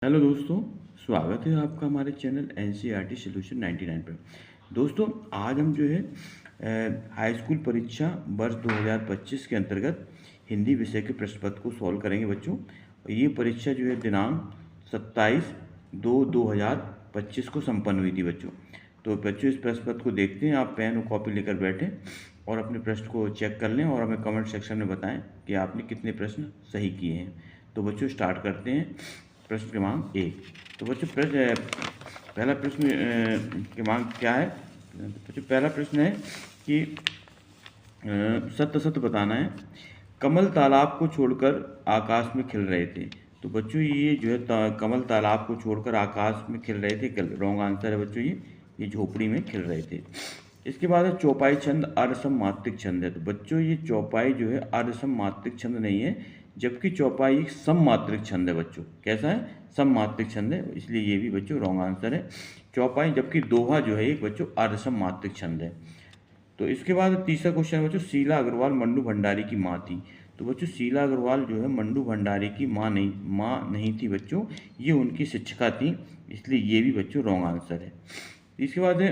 Hello दोस्तों, स्वागत है आपका हमारे चैनल एनसीईआरटी सॉल्यूशन 99 पर। दोस्तों, आज हम जो है हाई स्कूल परीक्षा वर्ष 2025 के अंतर्गत हिंदी विषय के प्रश्न पत्र को सॉल्व करेंगे बच्चों। ये परीक्षा जो है दिनांक 27/2/2025 को संपन्न हुई थी बच्चों। तो बच्चों, इस प्रश्न पत्र को देखते हैं। आप पेन और कॉपी लेकर बैठें और अपने प्रश्न को चेक कर लें और हमें कमेंट सेक्शन में बताएं कि आपने कितने प्रश्न सही किए हैं। तो बच्चों, स्टार्ट करते हैं। प्रश्न क्रमांक 1। तो बच्चों, पहला प्रश्न क्रमांक क्या है? बच्चों, पहला प्रश्न है कि सत्य सत्य बताना है। कमल तालाब को छोड़कर आकाश में खिल रहे थे। तो बच्चों, ये जो है कमल तालाब को छोड़कर आकाश में खिल रहे थे, रॉन्ग आंसर है बच्चों। ये झोपड़ी में खिल रहे थे। इसके बाद है चौपाई छंद अर्धसम मात्रिक छंद है। तो बच्चों, ये चौपाई जो है अर्धसम मात्रिक छंद नहीं है, जबकि चौपाई एक सम मात्रिक छंद है बच्चों। कैसा है? सम मात्रिक छंद है, इसलिए ये भी बच्चों रॉन्ग आंसर है चौपाई। जबकि दोहा जो है एक बच्चों अर्धसम मात्रिक छंद है। तो इसके बाद तीसरा क्वेश्चन है बच्चों, शीला अग्रवाल मंडू भंडारी की माँ थी। तो बच्चों, शीला अग्रवाल जो है मंडू भंडारी की माँ नहीं थी बच्चों, ये उनकी शिक्षिका थी, इसलिए ये भी बच्चों रॉन्ग आंसर है। इसके बाद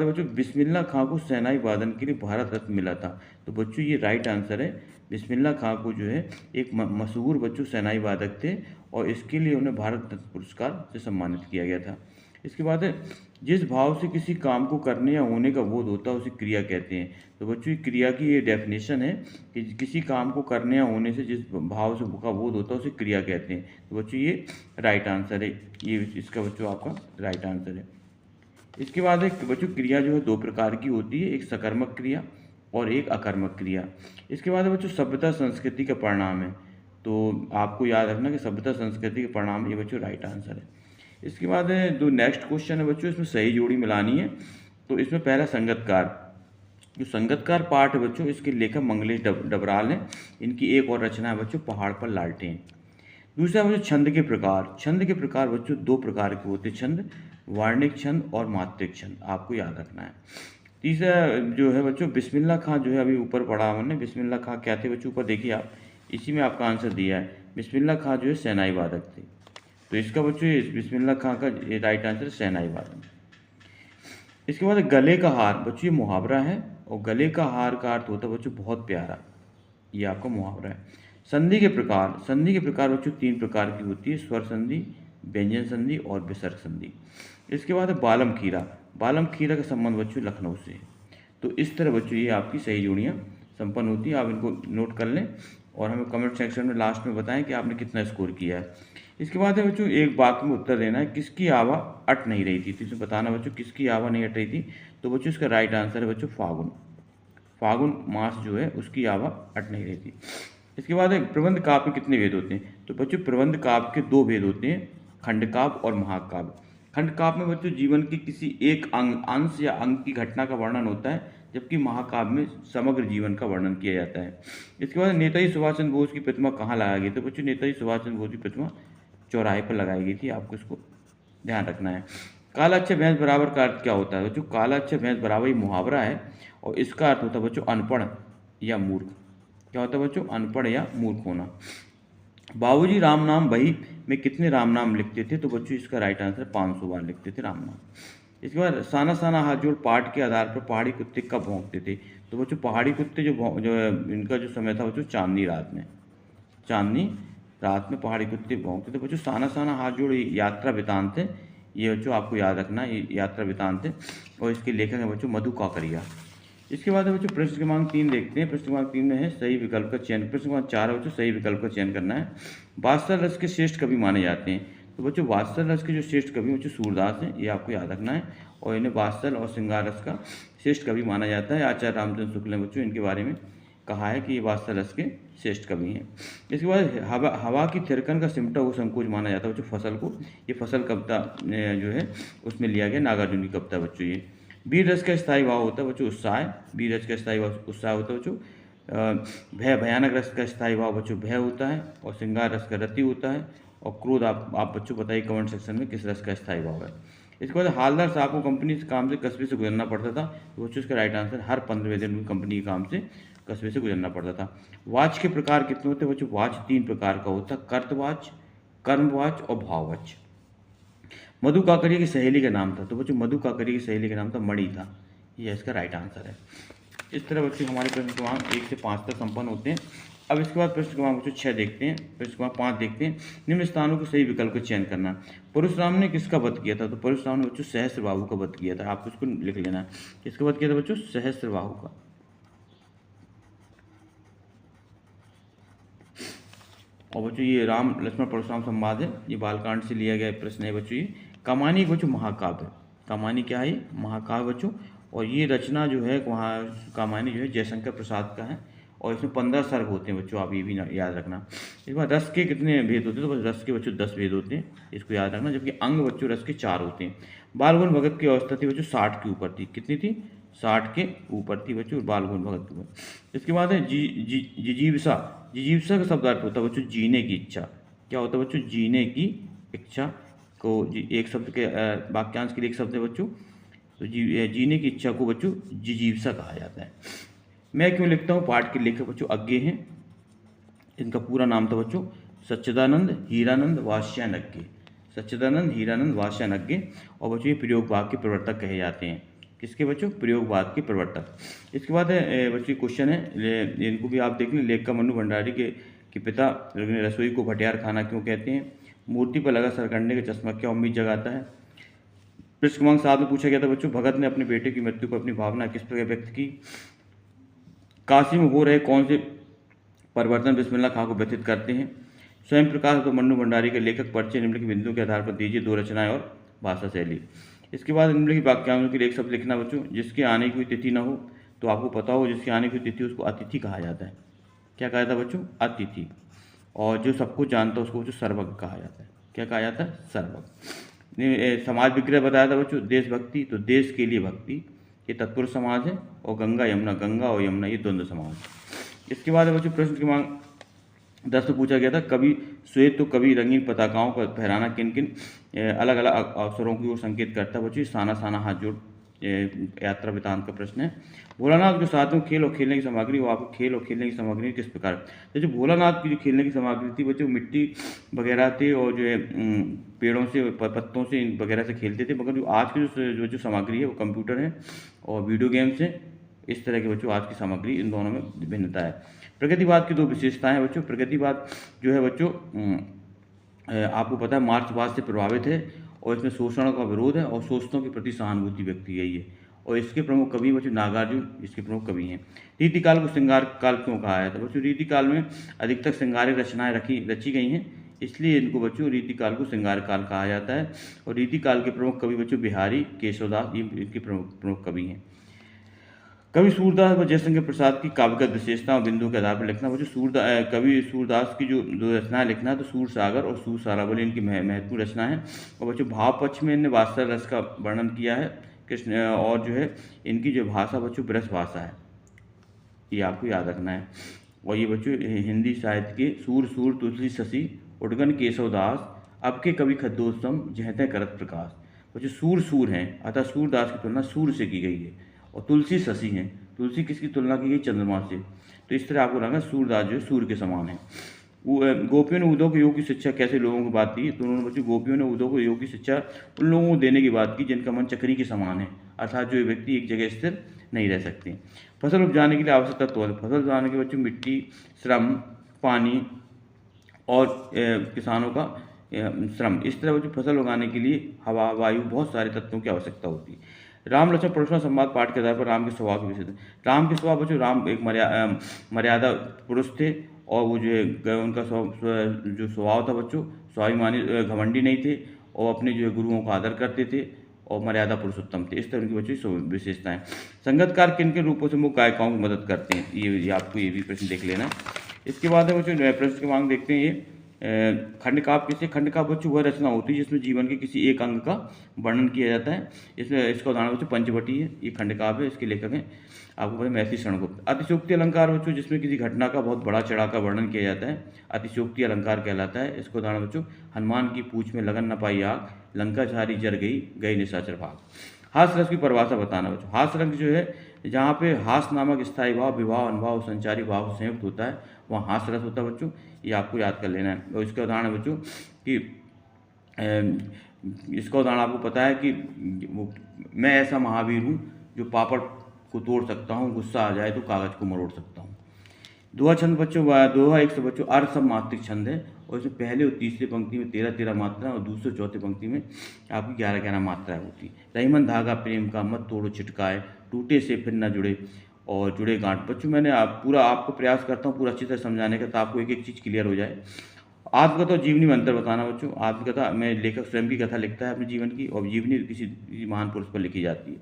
है बच्चों, बिस्मिल्लाह खां को शहनाई वादन के लिए भारत रत्न मिला था। तो बच्चों, ये राइट आंसर है। बिस्मिल्लाह खां को जो है एक मशहूर बच्चों शहनाई वादक थे और इसके लिए उन्हें भारत रत्न पुरस्कार से सम्मानित किया गया था। इसके बाद है, जिस भाव से किसी काम को करने या होने का बोध होता है उसे क्रिया कहते हैं। तो बच्चों, ये क्रिया की ये डेफिनेशन है कि किसी काम को करने या होने से जिस भाव से का बोध होता है उसे क्रिया कहते हैं। तो बच्चों, ये राइट आंसर है। ये इसका बच्चों आपका राइट आंसर है। इसके बाद एक बच्चों, क्रिया जो है दो प्रकार की होती है, एक सकर्मक क्रिया और एक अकर्मक क्रिया। इसके बाद बच्चों, सभ्यता संस्कृति का परिणाम है। तो आपको याद रखना कि सभ्यता संस्कृति के परिणाम, ये बच्चों राइट आंसर है। इसके बाद है जो नेक्स्ट क्वेश्चन है बच्चों, इसमें सही जोड़ी मिलानी है। तो इसमें पहला संगतकार, जो संगतकार पाठ है बच्चों, इसके लेखक मंगलेश डबराल हैं। इनकी एक और रचना है बच्चों, पहाड़ पर लालटेन। दूसरा बच्चों, छंद के प्रकार। छंद के प्रकार बच्चों दो प्रकार के होते हैं, छंद वार्णिक छंद और मात्रिक छंद, आपको याद रखना है। तीसरा जो है बच्चों, बिस्मिल्लाह खां जो है अभी ऊपर पढ़ा हमने, बिस्मिल्लाह खां क्या थे बच्चों? ऊपर देखिए आप, इसी में आपका आंसर दिया है। बिस्मिल्लाह खां जो है शहनाई वादक थे। तो इसका बच्चों ये बिस्मिल्लाह खां का राइट आंसर शहनाई वादक। इसके बाद गले का हार बच्चों, ये मुहावरा है और गले का हार का अर्थ होता है बच्चों बहुत प्यारा, ये आपका मुहावरा है। संधि के प्रकार, संधि के प्रकार बच्चों तीन प्रकार की होती है, स्वर संधि, व्यंजन संधि और विसर्ग संधि। इसके बाद है बालम खीरा। बालम खीरा का संबंध बच्चों लखनऊ से है। तो इस तरह बच्चों ये आपकी सही जोड़ियाँ संपन्न होती हैं। आप इनको नोट कर लें और हमें कमेंट सेक्शन में लास्ट में बताएं कि आपने कितना स्कोर किया है। इसके बाद है बच्चों, एक वाक्य में उत्तर देना है, किसकी आवा अट नहीं रही थी। तो इसमें बताना बच्चों किसकी आवा नहीं अट रही थी। तो बच्चों, इसका राइट आंसर है बच्चों फागुन। फागुन मास जो है उसकी आवा अट नहीं रही थी। इसके बाद एक प्रबंध काव्य में कितने भेद होते हैं? तो बच्चों, प्रबंध काव्य के दो भेद होते हैं, खंड काव्य और महाकाव्य। खंड काव्य में बच्चों जीवन के किसी एक अंश या अंग की घटना का वर्णन होता है, जबकि महाकाव्य में समग्र जीवन का वर्णन किया जाता है। इसके बाद नेताजी सुभाष चंद्र बोस की प्रतिमा कहाँ लगाई गई? तो बच्चों, नेताजी सुभाष चंद्र बोस की प्रतिमा चौराहे पर लगाई गई थी, आपको इसको ध्यान रखना है। काला अच्छा भैंस बराबर का अर्थ क्या होता है? बच्चों, काला अच्छा भैंस बराबर ये मुहावरा है और इसका अर्थ होता है बच्चों अनपढ़ या मूर्ख। क्या होता है बच्चों? अनपढ़ या मूर्ख होना। बाबूजी राम नाम बही में कितने राम नाम लिखते थे? तो बच्चों, इसका राइट आंसर 500 बार लिखते थे राम नाम। इसके बाद साना साना हाथ जोड़ पाठ के आधार पर पहाड़ी कुत्ते कब भौंकते थे? तो बच्चों, पहाड़ी कुत्ते जो इनका जो समय था बच्चों चांदनी रात में, चांदनी रात में पहाड़ी कुत्ते भौंकते थे। बच्चों, साना साना हाथ जोड़ यात्रा वृतांत है, ये बच्चों आपको याद रखना है, ये यात्रा वृतांत है और इसके लेखक हैं बच्चों मधु काकरिया। इसके बाद बच्चों प्रश्न क्रमांक 3 देखते हैं। प्रश्न क्रमांक 3 में है सही विकल्प का चयन। प्रश्न क्रमांक 4 है बच्चों सही विकल्प का चयन करना है। वात्सल रस के श्रेष्ठ कवि माने जाते हैं। तो बच्चों, वात्सल रस के जो श्रेष्ठ कवि बच्चों सूरदास हैं, ये आपको याद रखना है और इन्हें वात्सल और श्रृंगार रस का श्रेष्ठ कवि माना जाता है। आचार्य रामचंद्र शुक्ल ने बच्चों इनके बारे में कहा है कि ये वात्सल रस के श्रेष्ठ कवि हैं। इसके बाद हवा की थिरकन का सिमटा हुआ संकोच माना जाता है बच्चों फसल को। ये फसल कविता जो है उसमें लिया गया, नागार्जुन की कविता बच्चों ये। वीर रस का स्थायी भाव होता है बच्चों उत्साह। वीर रस का स्थायी भाव उत्साह होता है बच्चों। भय भयानक रस का स्थायी भाव बच्चों भय होता है और श्रृंगार रस का रति होता है। और क्रोध आप बच्चों बताइए कमेंट सेक्शन में किस रस का स्थायी भाव है। इसके बाद हालदार साहब को कंपनी से काम से कस्बे से गुजरना पड़ता था। तो बच्चों, इसका राइट आंसर हर 15वें दिन कंपनी के काम से कस्बे से गुजरना पड़ता था। वॉच के प्रकार कितने होते हैं बच्चों? वॉच 3 प्रकार का होता है, कर्त वॉच, कर्मवाच्य और भाववाच्य। मधु काकड़िया की सहेली का नाम था, तो बच्चों मधु काकड़िया की सहेली का नाम था मणि था। ये इसका राइट आंसर है। इस तरह बच्चों हमारे प्रश्न क्रमांक 1 से 5 तक संपन्न होते हैं। अब इसके बाद प्रश्न क्रमांक बच्चों 6 देखते हैं, प्रश्न क्रमांक 5 देखते हैं। निम्न स्थानों के सही विकल्प का चयन करना। परशुराम ने किसका वध किया था? तो परशुराम ने बच्चों सहस्त्रबाहु का वध किया था। आपको इसको लिख लेना है। किसका वध किया था बच्चों? सहस्त्रबाहु का। और बच्चों ये राम लक्ष्मण परशुराम संवाद है, ये बालकांड से लिया गया प्रश्न है बच्चों। ये कमानी एक बच्चों महाकाव्य है। कमानी क्या है? महाकाव्य बच्चों। और ये रचना जो है वहाँ कमानी जो है जयशंकर प्रसाद का है, और इसमें 15 सर्ग होते हैं बच्चों, आप ये भी याद रखना। इसके बाद रस के कितने भेद होते हैं? तो बस रस के बच्चों 10 भेद होते हैं, इसको याद रखना। जबकि अंग बच्चों रस के 4 होते हैं। बाल गौन भगत की अवस्था थी बच्चों 60 के ऊपर थी। कितनी थी? 60 के ऊपर थी बच्चों बाल गौन भगत के ऊपर। इसके बाद है जिजीविषा। जिजीविषा का शब्द अर्थ होता है बच्चों जीने की इच्छा। क्या होता है बच्चों? जीने की इच्छा को एक शब्द के वाक्यांश के लिए एक शब्द है बच्चों, तो जीने की इच्छा को बच्चों जिजीविषा कहा जाता है। मैं क्यों लिखता हूँ पाठ के लेखक बच्चों अज्ञे हैं। इनका पूरा नाम था बच्चों सच्चिदानंद हीरानंद वात्स्यायनज्ञ। सच्चिदानंद हीरानंद वात्स्यायनज्ञ। और बच्चों ये प्रयोगवाद के प्रवर्तक कहे जाते हैं। किसके बच्चों? प्रयोगवाद के प्रवर्तक। इसके बाद बच्चों क्वेश्चन है, इनको भी आप देख लें। लेखक मन्नू भंडारी के पिता रसोई को भटियार खाना क्यों कहते हैं? मूर्ति पर लगा सरकंडे का चश्मा क्या उम्मीद जगाता है? प्रश्न क्रमांक 7 में पूछा गया था बच्चों भगत ने अपने बेटे की मृत्यु पर अपनी भावना किस प्रकार व्यक्त की? काशी में हो रहे कौन से परिवर्तन बिस्मिल्लाह खां को व्यथित करते हैं? स्वयं प्रकाश तो मन्नू भंडारी के लेखक परिचय निम्नलिखित बिंदुओं के आधार पर दीजिए 2 रचनाएं और भाषा शैली। इसके बाद निम्नलिखित वाक्यांशों के लिए एक शब्द लिखना बच्चों। जिसके आने की कोई तिथि न हो, तो आपको पता हो जिसके आने की तिथि उसको अतिथि कहा जाता है। क्या कहा जाता है बच्चों? अतिथि। और जो सबको जानता है उसको बच्चों सर्वज्ञ कहा जाता है। क्या कहा जाता है? सर्वज्ञ। समाज विग्रह बताया था बच्चों देशभक्ति, तो देश के लिए भक्ति ये तत्पुरुष समाज है। और गंगा यमुना, गंगा और यमुना ये द्वंद्व समाज। इसके बाद बच्चों प्रश्न क्रमांक 10 में पूछा गया था कभी श्वेत तो कभी रंगीन पताकाओं का फहराना किन किन अलग अलग अवसरों की ओर संकेत करता है? बच्चों साना साना हाथ जोड़ यात्रा वृतांत का प्रश्न है। भोलानाथ जो साथियों खेल और खेलने की सामग्री, वो आपको खेल और खेलने की सामग्री किस प्रकार? तो जो भोलानाथ की जो खेलने की सामग्री थी बच्चों मिट्टी वगैरह थे, और जो है पेड़ों से पत्तों से वगैरह से खेलते थे। मगर जो आज की जो सामग्री है वो कंप्यूटर है और वीडियो गेम्स है। इस तरह के बच्चों आज की सामग्री, इन दोनों में भिन्नता है। प्रगतिवाद की 2 विशेषताएं हैं बच्चों। प्रगतिवाद जो है बच्चों आपको पता है मार्क्सवाद से प्रभावित है, और इसमें शोषण का विरोध है और शोषणों के प्रति सहानुभूति व्यक्त की गई है। और इसके प्रमुख कवि बच्चों नागार्जुन इसके प्रमुख कवि हैं। रीतिकाल को श्रृंगार काल क्यों कहा है? तो बच्चों रीतिकाल में अधिकतर श्रृंगारिक रचनाएं रची गई हैं, इसलिए इनको बच्चों रीतिकाल को श्रृंगार काल कहा जाता है। और रीतिकाल के प्रमुख कवि बच्चों बिहारी, केशवदास, ये इनके प्रमुख कवि हैं। कवि सूरदास व जयशंकर प्रसाद की काव्यगत विशेषता और बिंदु के आधार पर लिखना। बच्चों कवि सूरदास की जो 2 रचनाएं लिखना है, तो सूर सागर और सूर सारावली इनकी महत्वपूर्ण रचना है। और बच्चों भाव पक्ष में इन्होंने वात्सल रस का वर्णन किया है कृष्ण, और जो है इनकी जो भाषा बच्चों ब्रज भाषा है, ये आपको याद रखना है। और ये बच्चों हिंदी साहित्य के सूर सूर तुलसी शशि उडगन केशवदास अब के कवि खद्दोत्तम जहते करत प्रकाश। बच्चों सूर सूर हैं, अतः सूरदास की तुलना सूर से की गई है। और तुलसी शशि हैं, तुलसी किसकी तुलना की गई? चंद्रमा से। तो इस तरह आपको लगना सूरदास जो है सूर्य के समान है। गोपियों ने उद्धव को योग की शिक्षा कैसे लोगों को बात की? तो उन्होंने बच्चों गोपियों ने उद्धव को योग की शिक्षा उन लोगों को देने की बात की जिनका मन चक्री के समान है, अर्थात जो व्यक्ति एक जगह स्थिर नहीं रह सकते। फसल उपजाने के लिए आवश्यक तत्व है। फसल उपजाने के बच्चों मिट्टी, श्रम, पानी और किसानों का श्रम। इस तरह बच्चों फसल उगाने के लिए हवा, वायु, बहुत सारे तत्वों की आवश्यकता होती है। राम लक्ष्मण परशुराम संवाद पाठ के आधार पर राम के स्वभाव के विषय। राम के स्वभाव बच्चों, राम एक मर्यादा पुरुष थे, और वो जो है उनका जो स्वभाव था बच्चों स्वाभिमानी, घमंडी नहीं थे, और अपने जो है गुरुओं का आदर करते थे, और मर्यादा पुरुषोत्तम थे। इस तरह की बच्चों विशेषताएं। संगतकार किन किन रूपों से मुख्य गायिकाओं की मदद करते हैं? ये आपको ये भी प्रश्न देख लेना। इसके बाद बच्चों प्रश्न की मांग देखते हैं। ये खंडकाव्य किसे? खंडकाव्य बच्चों वह रचना होती है जिसमें जीवन के किसी एक अंग का वर्णन किया जाता है। इसमें इसका उदाहरण बच्चों पंचवटी है, ये खंडकाव्य है, इसके लेखक हैं आपको पता है महर्षि शरणगुप्त। अतिशयोक्ति अलंकार बच्चों जिसमें किसी घटना का बहुत बड़ा चढ़ा का वर्णन किया जाता है, अतिशयोक्ति अलंकार कहलाता है। इसका उदाहरण बच्चों हनुमान की पूंछ में लगन न पाई आग, लंका झारी जर गई, गई निशाचर भाग। हास्य रस की परिभाषा बताना बच्चों। हास्य रस जो है, जहाँ पे हास नामक स्थायी भाव, विभाव, अनुभाव, संचारी भाव संयुक्त होता है, वहाँ हास्य रस होता है बच्चों। ये आपको याद कर लेना है। और इसका उदाहरण है बच्चों कि इसका उदाहरण आपको पता है कि मैं ऐसा महावीर हूँ जो पापड़ को तोड़ सकता हूँ, गुस्सा आ जाए तो कागज को मरोड़ सकता हूँ। दोहा छंद बच्चों, दोहा एक से बच्चों अर्ध सब मात्रिक छंद है, और इसमें पहले और तीसरी पंक्ति में 13-13 मात्रा और दूसरे चौथी पंक्ति में आपकी 11-11 मात्राएं होती। रहीमन धागा प्रेम का मत तोड़ो छिटकाए, टूटे से फिर न जुड़े और जुड़े गांठ। बच्चों मैंने पूरा आपको प्रयास करता हूँ पूरा अच्छी तरह समझाने का, तो आपको एक एक चीज़ क्लियर हो जाए। आत्मकथा और जीवनी में अंतर बताना बच्चों। आत्मकथा में लेखक स्वयं की कथा लिखता है अपने जीवन की, और जीवनी किसी महान पुरुष पर लिखी जाती है।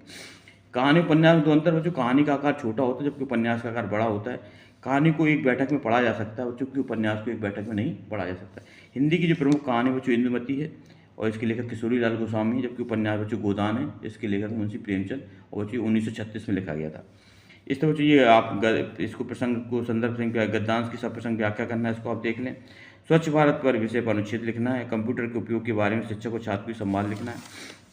कहानी उपन्यास में दो अंतर बच्चों। कहानी का आकार छोटा होता है जबकि उपन्यास का आकार बड़ा होता है। कहानी को एक बैठक में पढ़ा जा सकता है बच्चों, की उपन्यास को एक बैठक में नहीं पढ़ा जा सकता। हिंदी की जो प्रमुख कहानी बच्चों इंदुमती है, और इसके लेखक किशोरी लाल गोस्वामी है, जबकि उपन्यास बच्चों गोदान है, इसके लेखक मुंशी प्रेमचंद, और बच्चों 1936 में लिखा गया था। इस तरह बच्चों ये आप इसको प्रसंग को संदर्भ से गद्यांश की सब प्रसंग व्याख्या करना है, इसको आप देख लें। स्वच्छ भारत पर विषय पर अनुच्छेद लिखना है। कंप्यूटर के उपयोग के बारे में शिक्षक और छात्र की संवाद लिखना है।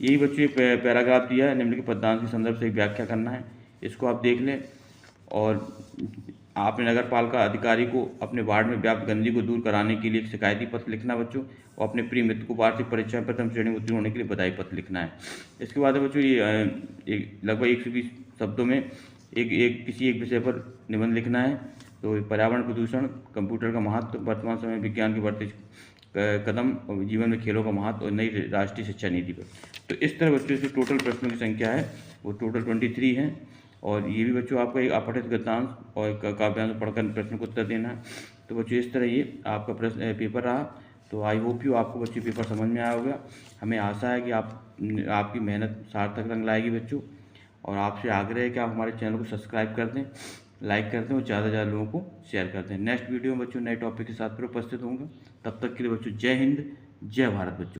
यही बच्चों पैराग्राफ दिया है, निम्नलिखित पदांश के संदर्भ से व्याख्या करना है, इसको आप देख लें। और आपने नगर पालिका अधिकारी को अपने वार्ड में व्याप्त गंदगी को दूर कराने के लिए एक शिकायती पत्र लिखना बच्चों, और अपने प्रिय मित्र को वार्षिक परीक्षा में प्रथम श्रेणी में उत्तीर्ण होने के लिए बधाई पत्र लिखना है। इसके बाद बच्चों ये लगभग 120 शब्दों में किसी एक विषय पर निबंध लिखना है। तो पर्यावरण प्रदूषण, कंप्यूटर का महत्व, वर्तमान समय विज्ञान के बढ़ते कदम, और जीवन में खेलों का महत्व, और नई राष्ट्रीय शिक्षा नीति पर। तो इस तरह बच्चों से टोटल प्रश्नों की संख्या है वो टोटल 23 है। और ये भी बच्चों आपका एक अपठित गद्यांश और काव्यांश पढ़कर प्रश्न को उत्तर देना है। तो बच्चों इस तरह ये आपका प्रश्न पेपर रहा। तो आई होप यू आपको बच्चों पेपर समझ में आया होगा। हमें आशा है कि आपकी मेहनत सार्थक रंग लाएगी बच्चों। और आपसे आग्रह है कि आप हमारे चैनल को सब्सक्राइब कर दें, लाइक कर दें, और ज़्यादा से ज़्यादा लोगों को शेयर कर दें। नेक्स्ट वीडियो में बच्चों नए टॉपिक के साथ फिर उपस्थित होंगे। तब तक के लिए बच्चों जय हिंद, जय भारत बच्चों।